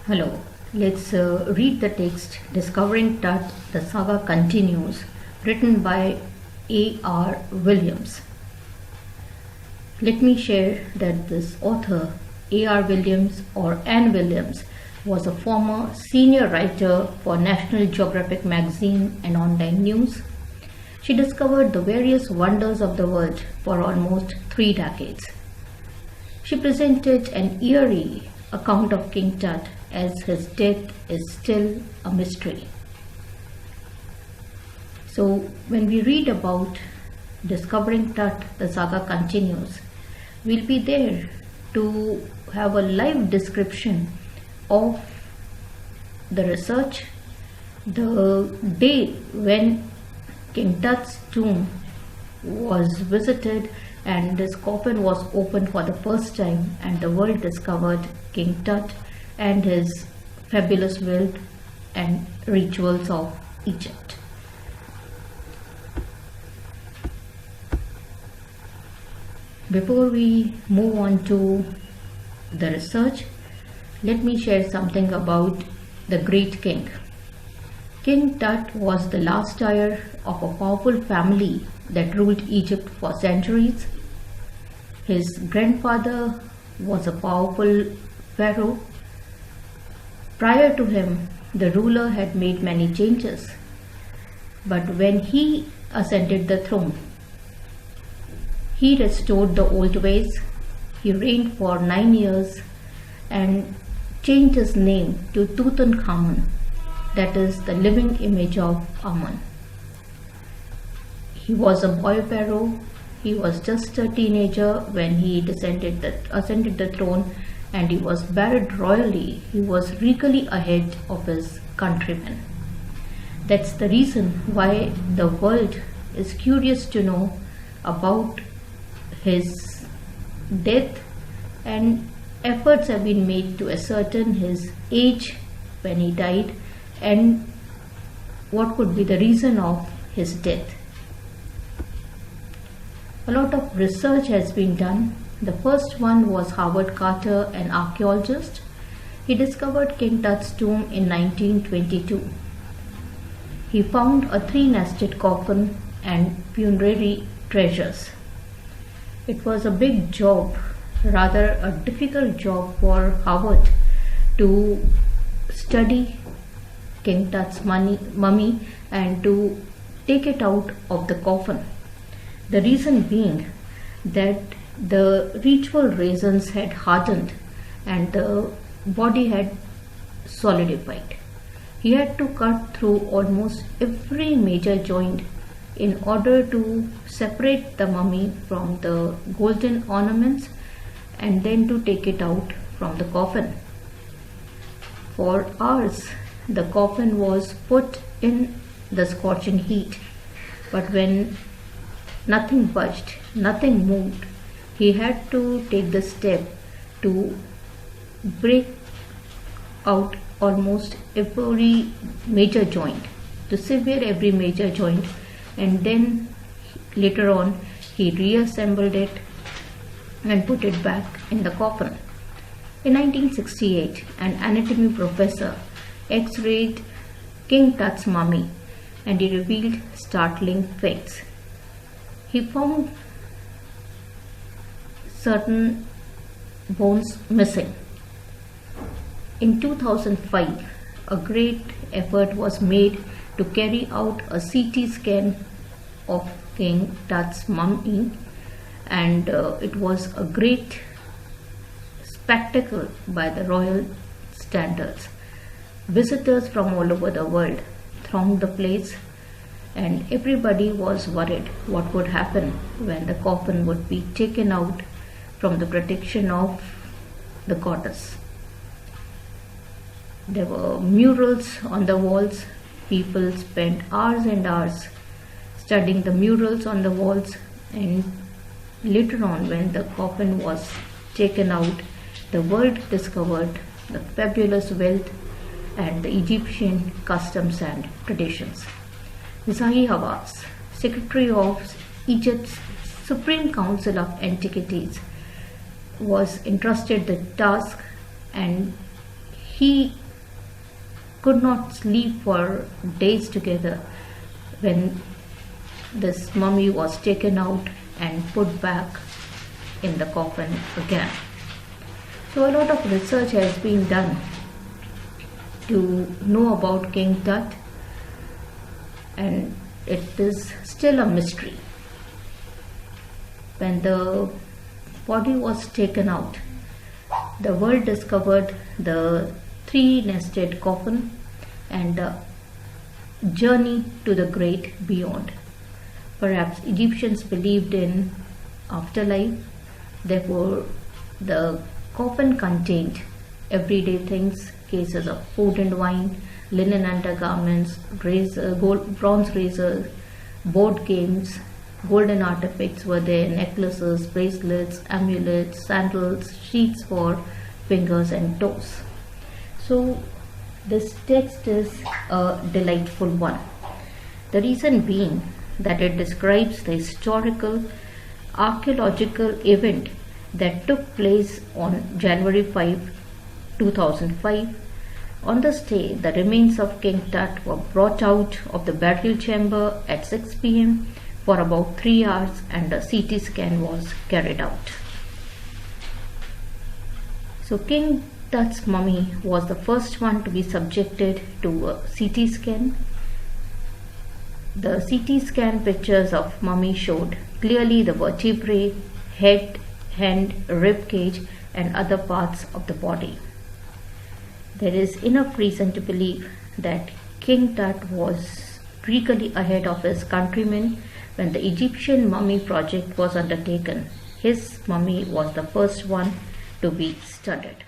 Hello, let's read the text Discovering Tut, the Saga Continues, written by A.R. Williams. Let me share that this author, A.R. Williams or Anne Williams, was a former senior writer for National Geographic magazine and online news. She discovered the various wonders of the world for almost 3 decades. She presented an eerie account of King Tut as his death is still a mystery. So when we read about Discovering Tut, the Saga Continues, we'll be there to have a live description of the research, the day when King Tut's tomb was visited and this coffin was opened for the first time and the world discovered King Tut and his fabulous wealth and rituals of Egypt. Before we move on to the research, let me share something about the great king. King Tut was the last heir of a powerful family that ruled Egypt for centuries. His grandfather was a powerful pharaoh. Prior to him, the ruler had made many changes, but when he ascended the throne, he restored the old ways. He reigned for 9 years and changed his name to Tutankhamun, that is the living image of Amun. He was a boy pharaoh. He was just a teenager when he ascended the throne, and he was buried royally. He was regally ahead of his countrymen. That's the reason why the world is curious to know about his death, and efforts have been made to ascertain his age when he died and what could be the reason of his death. A lot of research has been done. The first one was Howard Carter, an archaeologist. He discovered King Tut's tomb in 1922. He found a 3-nested coffin and funerary treasures. It was a big job, rather a difficult job for Howard to study King Tut's mummy and to take it out of the coffin. The reason being that the ritual resins had hardened and the body had solidified. He had to cut through almost every major joint in order to separate the mummy from the golden ornaments and then to take it out from the coffin. For hours, the coffin was put in the scorching heat, but when nothing budged, nothing moved, he had to take the step to break out almost every major joint, to sever every major joint, and then later on he reassembled it and put it back in the coffin. In 1968, an anatomy professor x-rayed King Tut's mummy and he revealed startling facts. He found certain bones missing. In 2005, a great effort was made to carry out a CT scan of King Tut's mummy, and it was a great spectacle by the royal standards. Visitors from all over the world thronged the place, and everybody was worried what would happen when the coffin would be taken out from the protection of the goddess. There were murals on the walls. People spent hours and hours studying the murals on the walls, and later on when the coffin was taken out, the world discovered the fabulous wealth and the Egyptian customs and traditions. Zahi Hawass, Secretary of Egypt's Supreme Council of Antiquities, was entrusted the task, and he could not sleep for days together when this mummy was taken out and put back in the coffin again. So a lot of research has been done to know about King Tut, and it is still a mystery. When the body was taken out, the world discovered the three-nested coffin and the journey to the great beyond. Perhaps Egyptians believed in afterlife, therefore the coffin contained everyday things, cases of food and wine, linen undergarments, bronze razors, board games, golden artifacts were there, necklaces, bracelets, amulets, sandals, sheets for fingers and toes. So this text is a delightful one. The reason being that it describes the historical archaeological event that took place on January 5, 2005. On this day, the remains of King Tut were brought out of the burial chamber at 6 p.m. for about 3 hours, and a CT scan was carried out. So King Tut's mummy was the first one to be subjected to a CT scan. The CT scan pictures of mummy showed clearly the vertebrae, head, hand, rib cage and other parts of the body. There is enough reason to believe that King Tut was regally ahead of his countrymen when the Egyptian mummy project was undertaken. His mummy was the first one to be studied.